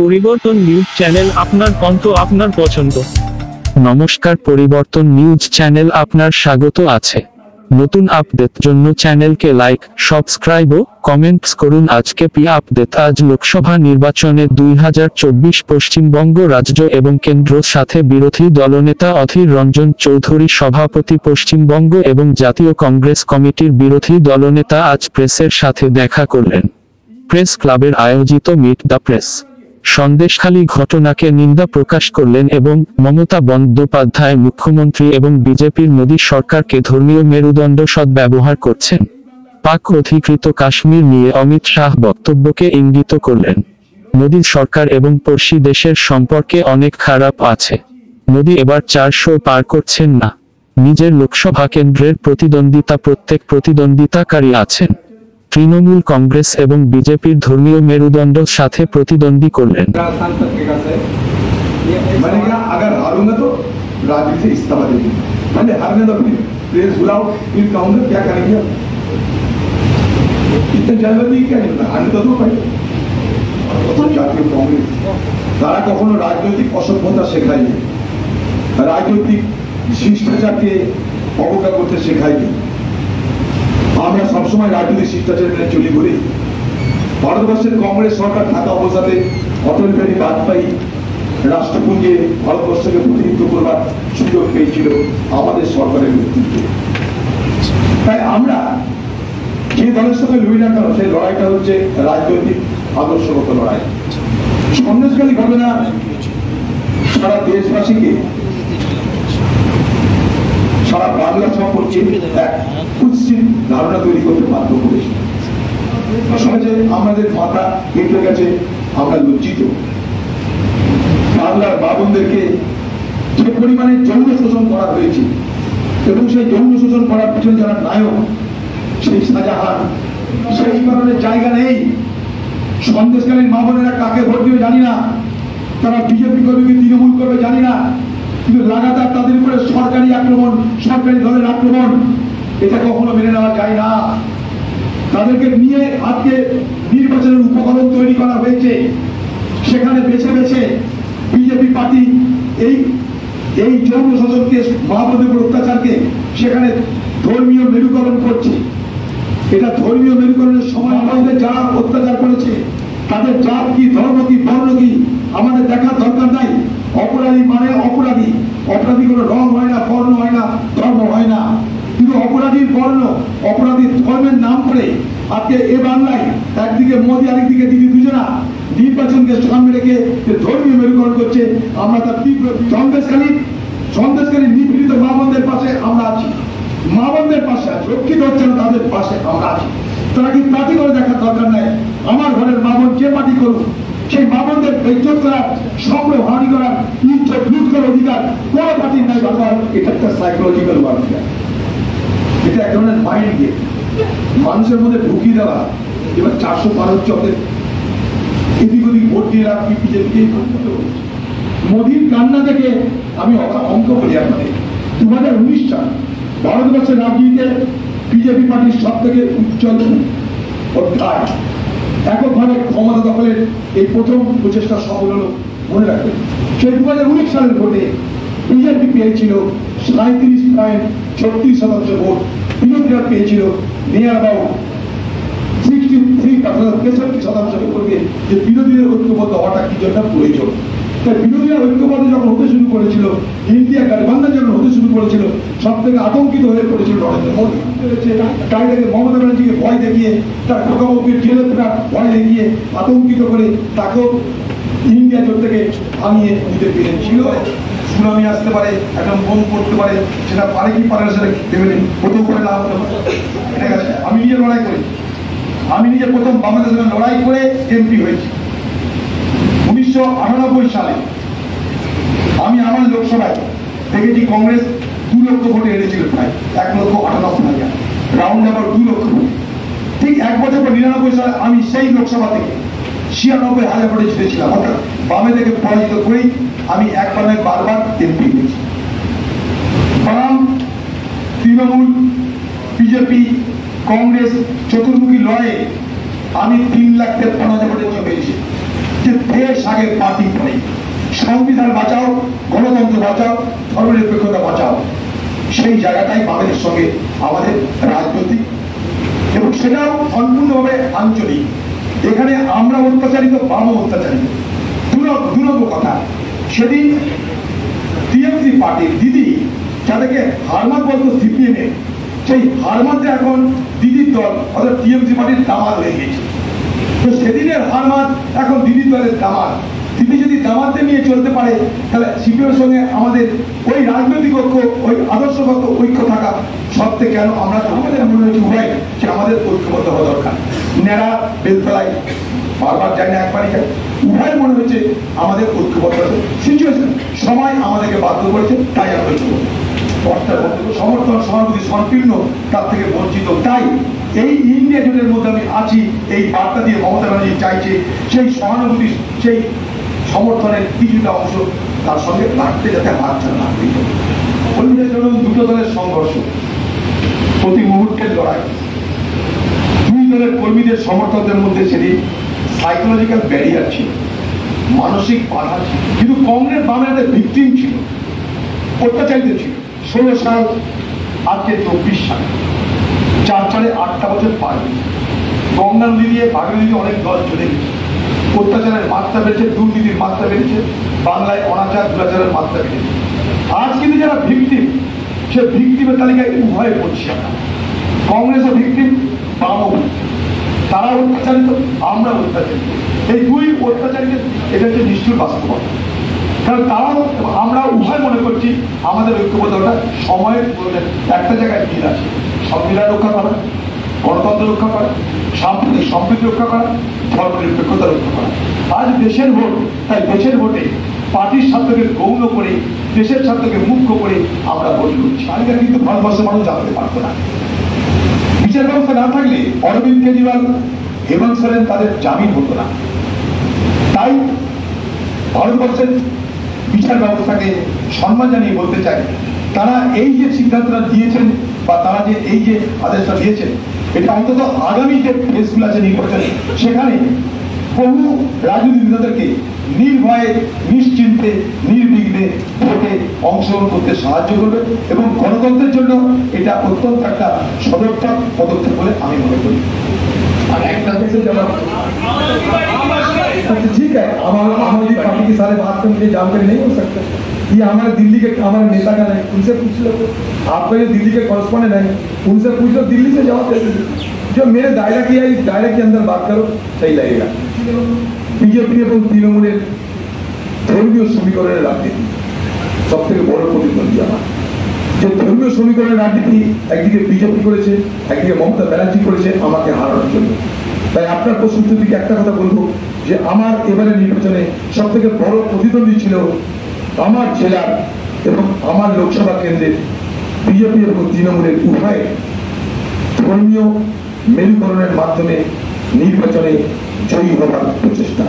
পরিবর্তন news channel, আপনার কণ্ঠ, আপনার পছন্দ। নমস্কার, পরিবর্তন নিউজ চ্যানেল আপনার স্বাগত আছে। নতুন আপডেট জন্য চ্যানেলকে লাইক, সাবস্ক্রাইব ও কমেন্টস করুন। আজকে আপডেট। আজ লোকসভা নির্বাচনে 2024 পশ্চিমবঙ্গ রাজ্য এবং কেন্দ্র সাথে বিরোধী দলনেতা অধীর রঞ্জন চৌধুরী সভাপতি পশ্চিমবঙ্গ এবং জাতীয় কংগ্রেস কমিটির বিরোধী দলনেতা আজ প্রেসের সাথে দেখা করলেন। প্রেস ক্লাবের আয়োজিত মিট দ্য প্রেস সন্দেশখালী ঘটনাকে নিন্দা প্রকাশ করলেন এবং মমতা বন্দ্যোপাধ্যায় মুখ্যমন্ত্রী এবং বিজেপির মোদী সরকারকে ধর্মীয় মেরুদণ্ড সদ্ব্যবহার করছেন। পাক অধিকৃত কাশ্মীর নিয়ে অমিত শাহ বক্তব্যকে ইঙ্গিত করলেন। মোদী সরকার এবং পড়শি দেশের সম্পর্কে অনেক খারাপ আছে। মোদী এবার 400 পার করছেন না। নিজের লোকসভা কেন্দ্রের প্রত্যেক প্রতিদ্বন্দ্বিতাকারী আছেন। তৃণমূল কংগ্রেস এবং বিজেপির ধর্মীয় মেরুদণ্ড সাথে প্রতিদ্বন্দ্বী করলেন। अगर हारूंगा तो राजनीति से इस्तीफा दे दूंगा। मैंने हारने दो, प्लेस बुलाओ, फिर कहूंगा क्या करेंगे। इतने जल्दी क्या नहीं, हारने तो दो पहले। জাতীয় কংগ্রেস তারা কখনো রাজনৈতিক অসভ্যতা শেখায়নি, রাজনৈতিক শিষ্টাচারকে অবজ্ঞা করতে শেখায়নি। আমরা সবসময় রাজনৈতিক শিষ্টাচার মেনে চলি বলি। ভারতবর্ষের কংগ্রেস সরকার থাকা অবস্থাতে অটল বিহারী বাজপেয়ী রাষ্ট্রপুঞ্জে ভারতবর্ষকে প্রতিনিধিত্ব করবার সুযোগ পেয়েছিল আমাদের সরকারের নেতৃত্বে। তাই আমরা যে দলের সঙ্গে লড়ি না কেন, সেই লড়াইটা হচ্ছে রাজনৈতিক আদর্শগত লড়াই। সন্দেশখালী ঘটনা সারা দেশবাসীকে, সারা বাংলা সম্পর্কে এক কুৎসিত ধারণা তৈরি করতে বাধ্য করেছে। সমাজে আমাদের মাথা কেটে গেছে, আমরা লজ্জিত। বাংলার বাবনদেরকে যে পরিমাণে যৌন শোষণ করা হয়েছে এবং সেই যৌন শোষণ করার পিছনে যারা নায়ক, সেই শাহজাহান, সেই কারণে জায়গা নেই। সন্দেশকালীন মা বোনেরা কাকে ভোট দেবে জানি না, তারা বিজেপি করবে কি তৃণমূল করবে জানি না, কিন্তু লাগাতার তাদের উপরে সরকারি আক্রমণ, সরকারি দলের আক্রমণ, এটা কখনো মেনে নেওয়া যায় না। তাদেরকে নিয়ে আজকে নির্বাচনের উপকরণ তৈরি করা হয়েছে। সেখানে বেছে বেছে বিজেপি পার্টি এই যৌন শোষণকে, মা বোনের উপর অত্যাচারকে সেখানে ধর্মীয় মেরুকরণ করছে। এটা ধর্মীয় মেরুকরণের সময় আমাদের যারা অত্যাচার করেছে তাদের জাত কি, ধর্ম কি, বর্ণ কি আমাদের দেখার দরকার নাই। অপরাধী মানে অপরাধী। অপরাধী কোনো রং হয় না, বর্ণ হয় না, ধর্ম হয় না। কিন্তু অপরাধীর বর্ণ, অপরাধীর ধর্মের নাম করে আজকে এ বাংলায় একদিকে মোদী, আরেকদিকে দিদি দুজনা নির্বাচনকে সামনে রেখে যে ধর্মীয় মেরুকরণ করছে, আমরা তার তীব্র সন্দেশকারী নিপীড়িত মা বোনদের পাশে আমরা আছি। মা বোনদের পাশে আছি, রক্ষিত হচ্ছে না তাদের পাশে আমরা আছি। তারা কি পার্টি করে দেখার দরকার নাই। আমার ঘরের মা বোন যে পার্টি করুক, সেই মা বোনদের ইজ্জত করার, সম্পর্ক হানি করার, ইজ্জত লুট করার অধিকার কোন পার্টির নাই। এটা একটা সাইকোলজিক্যাল ওয়ারফেয়ার, এটা এক ধরনের মাইন্ড গেম মানুষের মধ্যে ঢুকিয়ে দেওয়া। এবার 400 পার হচ্ছে, এদিক ওদিক ভোট দিয়ে রাখি বিজেপিকে। মোদীর কান্না থেকে আমি অঙ্ক বলি আপনাদের। 2019 সাল ভারতবর্ষের রাজনীতিতে বিজেপি পার্টির সব থেকে উজ্জ্বল অধ্যায়। এককভাবে ক্ষমতা দখলের এই প্রথম প্রচেষ্টা সফল হল। মনে রাখবেন, সেই 2019 সালের ভোটে বিজেপি পেয়েছিল 37.36% ভোট, বিরোধীরা পেয়েছিল নিয়ার অ্যাবাউট 63% ভোট দিয়ে। যে বিরোধীদের ঐক্যবদ্ধ হওয়াটা কি জন্য প্রয়োজন। তাই বিরোধীরা ঐক্যবদ্ধ যখন হতে শুরু করেছিল, ইন্ডিয়া গঠবন্ধন যখন হতে শুরু করেছিল, সব থেকে আতঙ্কিত হয়ে পড়েছিল নরেন্দ্র মোদী। তাই থেকে মমতা ব্যানার্জিকে ভয় দেখিয়ে, তার প্রকাশকে জেলে ফেরার ভয় দেখিয়ে আতঙ্কিত করে তাকেও ইন্ডিয়া জোট থেকে ভাঙিয়ে নিতে পেরেছিল। সুনামি আসতে পারে, একটা বোম পড়তে পারে, সেটা পারে কি পারে সেটা ভেবে প্রথম করে লাভ হতে পারে। ঠিক আছে, আমি নিজে লড়াই করি। আমি নিজে প্রথম বাংলাদেশের লড়াই করে এমপি হয়েছি 1998 সালে। আমি আমার লোকসভায় দেখেছি কংগ্রেস 2 লক্ষ ভোটে এনেছিল, প্রায় 1,98,000, রাউন্ড আবার 2 লক্ষ ভোট। ঠিক 1 বছর পর 99 সালে আমি সেই লোকসভা থেকে 96,000 ভোটে জিতেছিলাম। অর্থাৎ বামে থেকে পরাজিত করেই আমি বারবার এমপি হয়েছি। বাম, তৃণমূল, বিজেপি, কংগ্রেস চতুর্মুখী লড়াইয়ে আমি 3,53,000 ভোটে জিতেছি। যে দেশ আগে পার্টি পরে, সংবিধান বাঁচাও, গণতন্ত্র বাঁচাও, ধর্মনিরপেক্ষতা বাঁচাও, সেই জায়গাটাই বামের সঙ্গে আমাদের রাজনৈতিক, এবং সেটাও সম্পূর্ণভাবে আঞ্চলিক। এখানে আমরা অত্যাচারিত, বামও অত্যাচারিত। দু নম্বর কথা, সেদিন টিএমসি পার্টির দিদি, যাদেরকে হারমাত বলতো সিপিএমে, সেই হারমাতে এখন দিদির দল অর্থাৎ টিএমসি পার্টির দামাত হয়ে গেছে। তো সেদিনের হারমাত এখন দিদির দলের দামাত। দিদি যদি দামাতে নিয়ে চলতে পারে, তাহলে সিপিএমের সঙ্গে আমাদের ওই রাজনৈতিক ঐক্য, ওই আদর্শগত ঐক্য থাকা সত্ত্বে কেন আমরা, আমাদের মনে হচ্ছে উভয় যে আমাদের ঐক্যবদ্ধ হওয়া দরকার। নেড়া বেলতলায় বারবার যায় না, একবারই যায়। উভয় মনে হচ্ছে আমাদের ঐক্যবদ্ধ সিচুয়েশন, সময় আমাদেরকে বাধ্য করেছে, তাই আমরা সমর্থন, সহানুভূতি সংকীর্ণ, তার থেকে বঞ্চিত। তাই এই ইন্ডিয়া জোটের মধ্যে আমি আছি, এই বার্তা দিয়ে মমতা ব্যানার্জি চাইছে সেই সহানুভূতি, সেই সমর্থনের কিছুটা অংশ তার সঙ্গে রাখতে, যাতে হাত ছাড়া না দিতে। কর্মীদের জন্য দুটো দলের সংঘর্ষ, প্রতি মুহূর্তের লড়াই, দুই দলের কর্মীদের সমর্থকদের মধ্যে সেদিন সাইকোলজিক্যাল ব্যারিয়ার ছিল, মানসিক বাধা ছিল। কিন্তু কংগ্রেস বামেদের ভিকটিম ছিল, অত্যাচারিত ছিল। 16 সাল, আজকে 24 সাল, 8টা বছর পার হয়েছে। গঙ্গা নদী দিয়ে, ভাগীরথী দিয়ে অনেক দল চলে গেছে। অত্যাচারের মাত্রা বেড়েছে, দুর্নীতির মাত্রা বেড়েছে, বাংলায় অনাচার দুরাচারের মাত্রা বেড়েছে। আজ কিন্তু যারা ভিকটিম, সে ভিকটিমের তালিকায় উভয়ে পড়ছি আমরা। কংগ্রেসও ভিকটিম, বামও ভিকটিম। তারা অত্যাচারিত, আমরা অত্যাচারিত। এই দুই অত্যাচারিত, এটা হচ্ছে নিষ্ঠুর বাস্তবতা। কারণ তারাও, আমরা উভয় মনে করছি আমাদের ঐক্যবদ্ধতা সময়ের একটা জায়গায় মিল আছে। সংবিধান রক্ষা করা, গণতন্ত্র রক্ষা করা, সাম্প্রতিক সম্প্রীতি রক্ষা করা, ধর্মনিরপেক্ষতা রক্ষা করা। আজ দেশের ভোট, তাই দেশের ভোটে পার্টির স্বার্থকে গৌণ করে, দেশের স্বার্থকে মুখ্য করে আমরা ভোট করছি। তালিকা কিন্তু ভারতবর্ষের মানুষ জানতে পারতো না। বিচার ব্যবস্থা না থাকলে অরবিন্দ কেজরিওয়াল, হেমন্ত সোরেন তাদের জামিন হতো না। তাই ভারতবর্ষের বিচার ব্যবস্থাকে সম্মান জানিয়ে বলতে চাই, তারা এই যে সিদ্ধান্তটা দিয়েছেন বা তারা যে এই যে আদেশটা দিয়েছেন, এটা অন্তত আগামী যে ফেসগুলো আছে নির্বাচনে, সেখানে বহু রাজনৈতিক নেতাদেরকে নির্ভয়ে, নিশ্চিন্তে, নির্বিঘ্নে ভোটে অংশগ্রহণ করতে সাহায্য করবে এবং গণতন্ত্রের জন্য এটা অত্যন্ত একটা সদর্থক পদক্ষেপ বলে আমি মনে করি। আর একটা ठीक है, हमारी पार्टी के सारे बात करने की जानकारी नहीं हो सकते। ये हमारे दिल्ली के, हमारे नेता का नहीं, उनसे पूछ लो। आपका जो दिल्ली के कॉरेस्पॉन्डेंट है, उनसे पूछ लो, दिल्ली से जवाब दे दीजिए। जो मेरे दायरा किया, इस दायरे के अंदर बात करो, सही लगेगा। बीजेपी এবং তৃণমূলের ধর্মীয় সমীকরণের রাজনীতি সব থেকে বড় প্রতিদ্বন্দ্বী আমার। যে ধর্মীয় সমীকরণের রাজনীতি একদিকে বিজেপি করেছে, একদিকে মমতা ব্যানার্জি করেছে আমাকে হারানোর জন্য। তাই আপনার প্রশ্নের দিকে একটা কথা বলবো, যে আমার এবারে নির্বাচনে সব থেকে বড় প্রতিদ্বন্দ্বী ছিল আমার জেলার এবং আমার লোকসভা কেন্দ্রের বিজেপি এবং তৃণমূলের উভয় ধর্মীয় মেরুকরণের মাধ্যমে নির্বাচনে জয়ী হবার প্রচেষ্টা।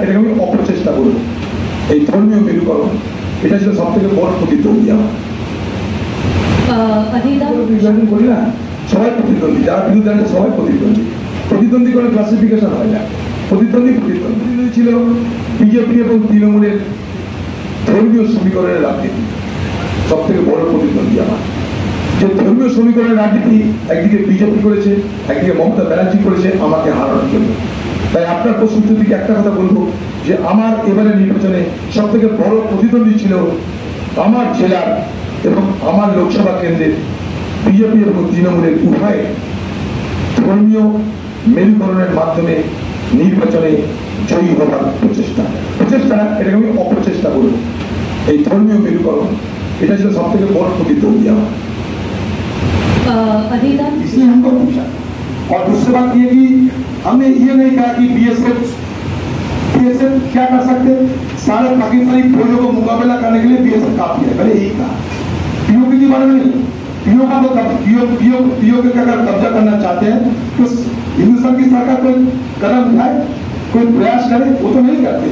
এটাকে আমি অপ্রচেষ্টা করব। এই ধর্মীয় মেরুকরণ, এটা ছিল সব থেকে বড় প্রতিদ্বন্দ্বী আমার। নির্বাচন করি না, সবাই প্রতিদ্বন্দ্বী, যারা বিরুদ্ধে আছে সবাই প্রতিদ্বন্দ্বী। প্রতিদ্বন্দ্বী করে ক্লাসিফিকেশন হয় না, প্রতিদ্বন্দ্বী ছিল বিজেপি এবং তৃণমূলের ধর্মীয় সমীকরণের রাজনীতি সব থেকে বড় প্রতিদ্বন্দ্বী আমার। যে ধর্মীয় সমীকরণের রাজনীতি একদিকে বিজেপি করেছে, একদিকে মমতা ব্যানার্জি করেছে আমাকে হারানোর জন্য। তাই আপনার প্রশ্নের দিকে একটা কথা বলবো, যে আমার এবারে নির্বাচনে সব থেকে বড় প্রতিদ্বন্দ্বী ছিল আমার জেলার এবং আমার লোকসভা কেন্দ্রের বিজেপি এবং তৃণমূলের উভয় ধর্মীয় মেরুকরণের মাধ্যমে নির্বাচনে জয়ী হবার প্রচেষ্টা। এটাকে আমি অপ্রচেষ্টা করব। এই ধর্মীয় মেরুকরণ, এটা ছিল সব থেকে বড় প্রতিদ্বন্দ্বী আমার। इसलिए हमको पूछा, और दूसरी बात ये कि हमने ये नहीं कहा कि बीएसएफ क्या कर सकते, सारे पाकिस्तानी फौजों को मुकाबला करने के लिए बीएसएफ काफी है, पहले यही कहा। पीओके के बारे में नहीं, पीओके का अगर कब्जा करना चाहते हैं तो हिंदुस्तान की सरकार कोई कदम उठाए, कोई प्रयास करे, वो तो नहीं करते।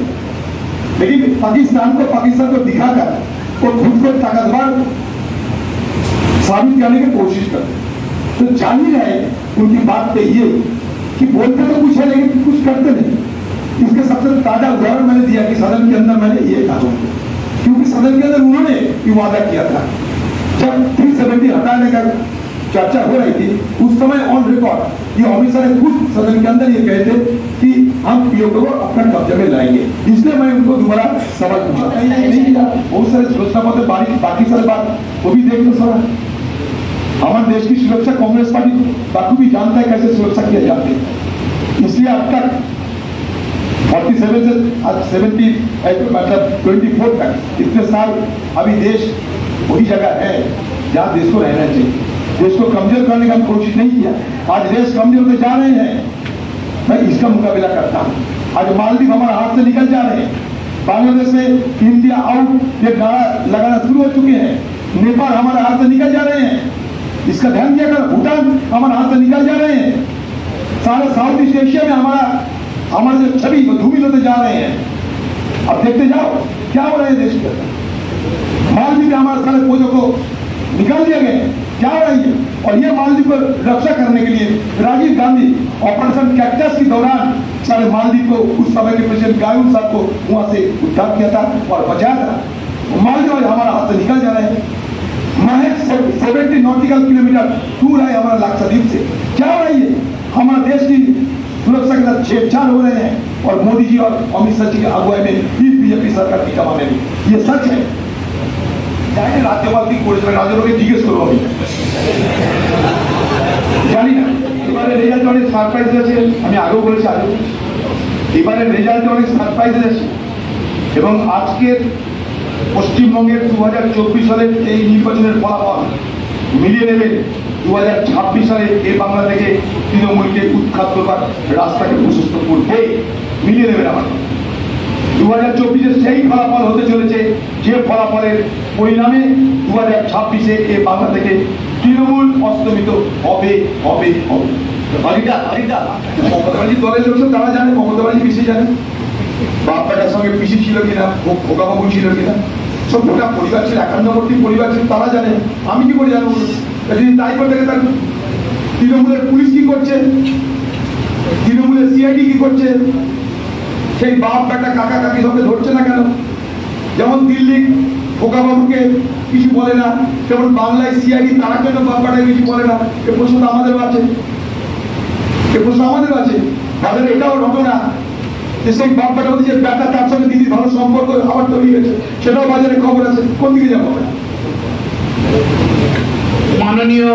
लेकिन पाकिस्तान को दिखाकर वो खुद को ताकतवर साबित करने की कोशिश करते। तो जान ही रहे उनकी बात पे ये कि बोलते तो कुछ है लेकिन कुछ करते नहीं। इसके सबसे ताजा उदाहरण मैंने दिया कि सदन के अंदर मैंने ये कहा, क्योंकि सदन के अंदर उन्होंने ये वादा किया था जब 370 हटाने का चर्चा हो रही थी, उस समय ऑन रिकॉर्ड ये ऑफिसर खुद सदन के अंदर ये कहते कि हम पीओके को अपना कब्जे में लाएंगे। इसलिए मैं उनको दोबारा सवाल पूछा, नहीं किया। बहुत सारे सुरक्षा पद बाकी सारे बात वो भी देख लो सर। हमारे देश की सुरक्षा कांग्रेस पार्टी बाखूबी जानता है कैसे सुरक्षा किया जाती है। इसलिए अब तक 47 से 70 मतलब 24 तक इतने साल अभी देश वही जगह है जहाँ देश को रहना चाहिए। देश को कमजोर करने का कोशिश नहीं किया। आज देश कमजोर होते जा रहे हैं, मैं इसका मुकाबला करता हूँ। आज मालदीव हमारे हाथ से निकल जा रहे हैं, बांग्लादेश में इंडिया आउट ये गाना लगाना शुरू हो चुके हैं, नेपाल हमारे हाथ से निकल जा रहे हैं, इसका ध्यान दिया कर, भूटान हमारे हाथ से निकल जा रहे हैं। सारे साउथ ईस्ट एशिया में हमारे जो छवि धूमिल होते जा रहे हैं। अब देखते जाओ क्या हो रहा है देश के अंदर। मालदीव में हमारे सारे फौजों को निकाल दिया गया, क्या हो रही है। और ये मालदीव को रक्षा करने के लिए राजीव गांधी ऑपरेशन कैक्टस के दौरान सारे मालदीव को उस समय के प्रेसिडेंट गायून साहब को वहां से उद्धार किया था और बचाया था। मालदीव हमारा हाथ से निकल जा रहे हैं। महज 70 नॉटिकल किलोमीटर दूर है हमारा लाक्षाद्वीप से। क्या हो रही है, हमारे देश की सुरक्षा के साथ छेड़छाड़ हो रहे हैं। और मोदी जी और अमित शाह जी की अगुवाई में बीजेपी सरकार की जमाने में ये सच है। राज्यपाल की कोर्ट में राज्यों जिज्ञेस करो अभी জানি না এবারে রেজাল্ট অনেক সারপ্রাইজ আছে। আমি আগেও বলেছি, আগে এবারে রেজাল্ট অনেক সারপ্রাইজ আছে এবং আজকের পশ্চিমবঙ্গের 2024 সালের এই নির্বাচনের ফলাফল মিলিয়ে নেবেন 2026 সালে এই বাংলা থেকে তৃণমূলকে উৎখাত করবার রাস্তাকে প্রশস্ত করবে, মিলিয়ে নেবেন। আমার 2024 সেই ফলাফল হতে চলেছে যে ফলাফলের পরিণামে 2026 এই বাংলা থেকে তৃণমূল অস্তমিত হবে হবে হবে। মমতা ব্যানার্জি দলের লোক তারা জানে, মমতা ব্যানার্জি পিসি জানে, বাপ বেটার সঙ্গে পিসি ছিল কিনা, খোকাবাবু ছিল কিনা, সব গোটা পরিবার ছিল, একান্নবর্তী পরিবার ছিল, তারা জানে। আমি কি করে জানবো? যদি তাই করে থাকে তাহলে তৃণমূলের পুলিশ কি করছে, তৃণমূলের সিআইডি কি করছে, সেই বাপ বেটা কাকা কাকি সঙ্গে ধরছে না কেন? যেমন দিল্লি খোকাবাবুকে কিছু বলে না, তেমন বাংলায় সিআইডি তারা কেন বাপ বেটাকে কিছু বলে না? এ প্রশ্ন আমাদেরও আছে, এ প্রশ্ন আমাদেরও আছে। তাদের এটাও ঘটনা যে সেই বাপ বেটা যে বেটা তার সঙ্গে দিদির ভালো সম্পর্ক আবার তৈরি হয়েছে, সেটাও বাজারে খবর আছে। কোন দিকে যাবো? মাননীয়